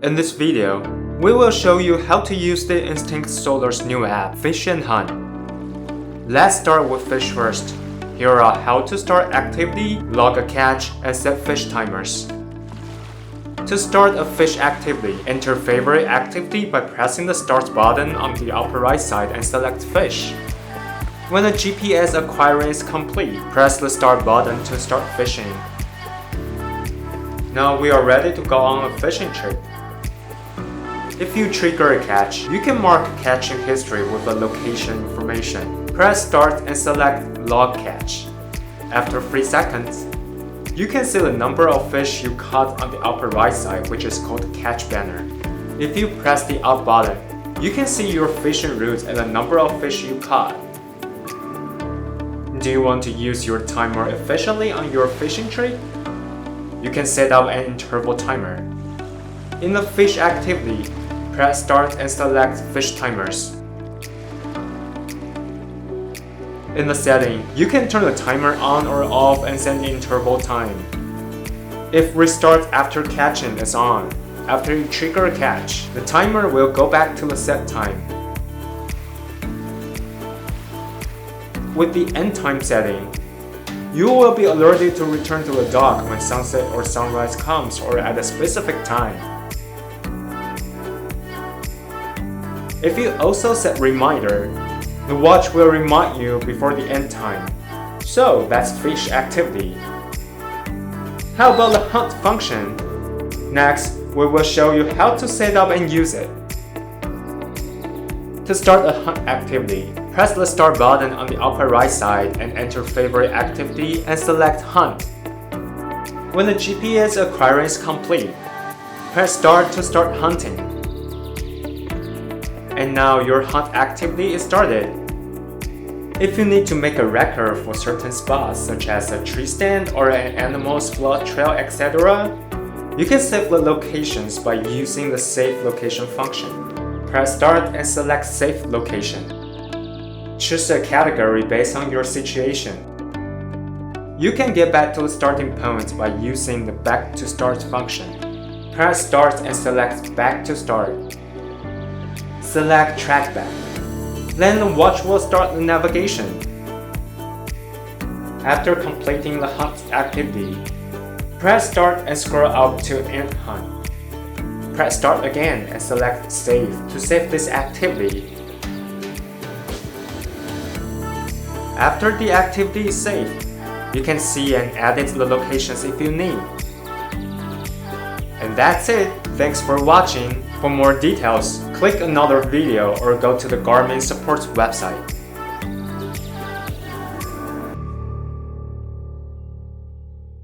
In this video, we will show you how to use the Instinct Solar's new app, Fish and Hunt. Let's start with fish first. Here are how to start activity, log a catch, and set fish timers. To start a fish activity, enter favorite activity by pressing the start button on the upper right side and select fish. When the GPS acquiring is complete, press the start button to start fishing. Now we are ready to go on a fishing trip. If you trigger a catch, you can mark catching history with the location information. Press start and select log catch. After 3 seconds, you can see the number of fish you caught on the upper right side, which is called catch banner. If you press the up button, you can see your fishing route and the number of fish you caught. Do you want to use your timer efficiently on your fishing trip? You can set up an interval timer. In the fish activity, press start and select fish timers. In the setting, you can turn the timer on or off and set the interval time. If restart after catching is on, after you trigger a catch, the timer will go back to the set time. With the end time setting, you will be alerted to return to the dock when sunset or sunrise comes or at a specific time. If you also set reminder, the watch will remind you before the end time. So that's fish activity. How about the hunt function? Next, we will show you how to set up and use it. To start a hunt activity, press the start button on the upper right side and enter favorite activity and select hunt. When the GPS acquiring is complete, press start to start hunting. And now your hunt activity is started. If you need to make a record for certain spots such as a tree stand or an animal's blood trail, etc., you can save the locations by using the save location function. Press start and select save location. Choose a category based on your situation. You can get back to the starting point by using the back to start function. Press start and select back to start. Select track back. Then the watch will start the navigation. After completing the hunt activity, press start and scroll up to end hunt. Press start again and select save to save this activity. After the activity is saved, you can see and edit the locations if you need. And that's it. Thanks for watching. For more details, click another video or go to the Garmin Supports website.